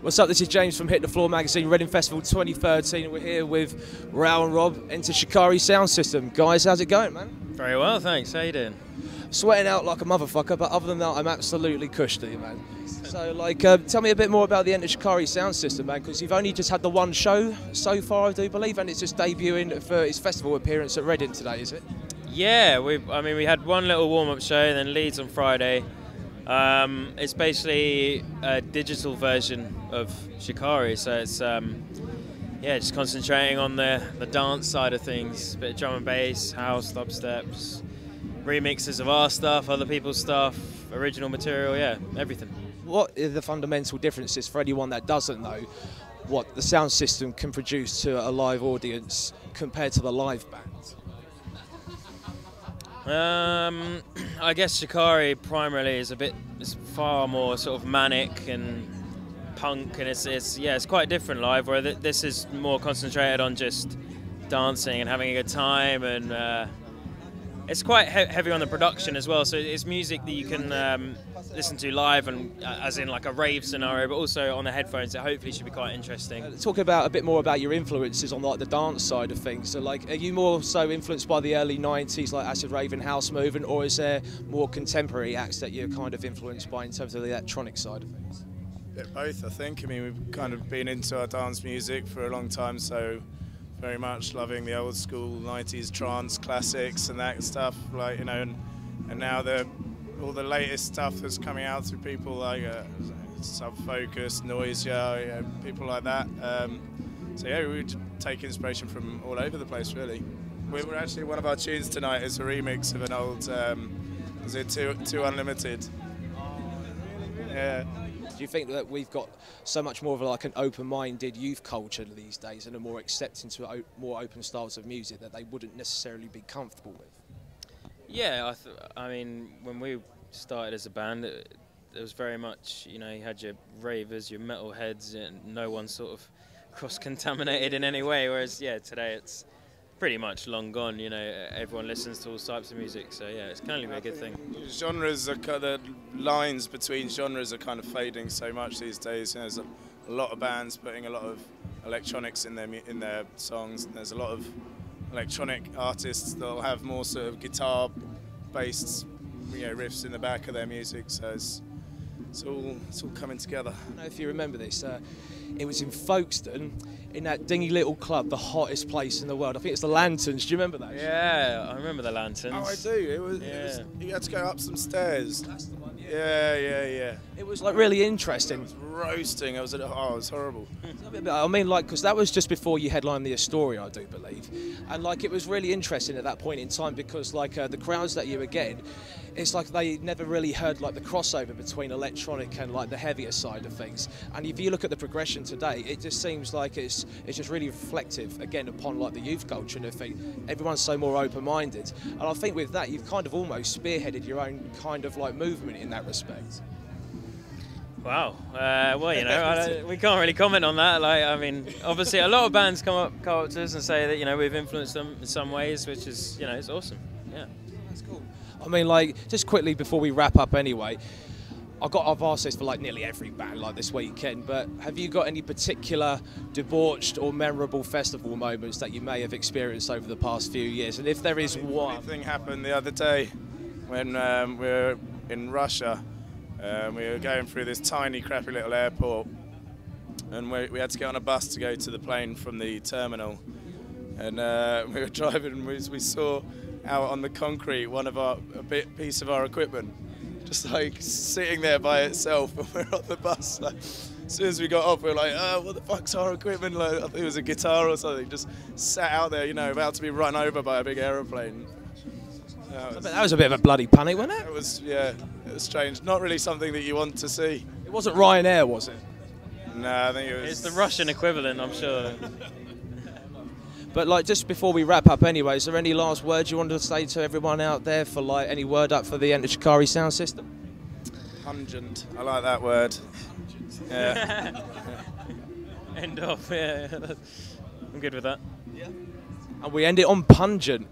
What's up, this is James from Hit the Floor magazine, Reading Festival 2013, and we're here with Rou and Rob, Enter Shikari Soundsystem. Guys, how's it going, man? Very well, thanks. How you doing? Sweating out like a motherfucker, but other than that, I'm absolutely cushy, man. So, like, tell me a bit more about the Enter Shikari Soundsystem, man, because you've only just had the one show so far, I do believe, and it's just debuting for its festival appearance at Reading today, is it? Yeah, we had one little warm-up show, then Leeds on Friday. It's basically a digital version of Shikari, so it's yeah, just concentrating on the dance side of things, a bit of drum and bass, house, dubsteps, remixes of our stuff, other people's stuff, original material, yeah, everything. What are the fundamental differences for anyone that doesn't know what the sound system can produce to a live audience compared to the live band? I guess Shikari primarily is far more sort of manic and punk, and it's quite different live. Where this is more concentrated on just dancing and having a good time, and it's quite heavy on the production as well. So it's music that you can listen to live, and as in like a rave scenario, but also on the headphones. It hopefully should be quite interesting. Talk about a bit more about your influences on like the dance side of things. So like, are you more so influenced by the early '90s like acid rave and house movement, or is there more contemporary acts that you're kind of influenced by in terms of the electronic side of things? Yeah, both, I think. I mean, we've kind of been into our dance music for a long time, so very much loving the old school '90s trance classics and that stuff, like, you know, and now all the latest stuff that's coming out through people like Sub Focus, Noisia, people like that. So yeah, we take inspiration from all over the place, really. We're actually, one of our tunes tonight is a remix of an old, was it Too Unlimited? Yeah. Do you think that we've got so much more of like an open-minded youth culture these days and are more accepting to more open styles of music that they wouldn't necessarily be comfortable with? Yeah, I mean, when we started as a band, it was very much, you know, you had your ravers, your metalheads, and no one sort of cross-contaminated in any way, whereas, yeah, today it's pretty much long gone, you know, everyone listens to all types of music, so yeah, it's kind of a good thing. Genres are, the lines between genres are kind of fading so much these days. You know, there's a lot of bands putting a lot of electronics in their songs, and there's a lot of electronic artists that'll have more sort of guitar-based, you know, riffs in the back of their music. So it's all coming together. I don't know if you remember this. It was in Folkestone, in that dingy little club, the hottest place in the world. I think it's the Lanterns. Do you remember that? Yeah, I remember the Lanterns. Oh, I do. It was, you had to go up some stairs. That's the one. Yeah. It was like really interesting. It was roasting. It was horrible. I mean, like, because that was just before you headlined the Astoria, I do believe, and like it was really interesting at that point in time because like the crowds that you were getting, it's like they never really heard like the crossover between electronic and like the heavier side of things. And if you look at the progression today, it just seems like it's just really reflective again upon like the youth culture and everything. Everyone's so more open-minded, and I think with that you've kind of almost spearheaded your own kind of like movement in that respect. Wow. Well, you know, we can't really comment on that. Like, I mean, obviously, a lot of bands come up to us and say that, you know, we've influenced them in some ways, which is, you know, it's awesome. Yeah. That's cool. I mean, like, just quickly before we wrap up, anyway, I've asked this for like nearly every band like this weekend, but have you got any particular debauched or memorable festival moments that you may have experienced over the past few years? And if there is one, thing happened the other day when we were in Russia. We were going through this tiny, crappy little airport, and we had to get on a bus to go to the plane from the terminal. And we were driving, and we saw out on the concrete a piece of our equipment, just like sitting there by itself. And we're on the bus. Like, as soon as we got off, we were like, "Oh, what the fuck's our equipment?" Like, I think it was a guitar or something, just sat out there, you know, about to be run over by a big aeroplane. That was a bit of a bloody panic, wasn't it? It was, yeah, it was strange. Not really something that you want to see. It wasn't Ryanair, was it? No, I think it was... It's the Russian equivalent, I'm sure. But like, just before we wrap up anyway, is there any last words you want to say to everyone out there for like any word up for the Enter Shikari sound system? Pungent. I like that word. Yeah. End off, yeah. I'm good with that. Yeah. And we end it on pungent.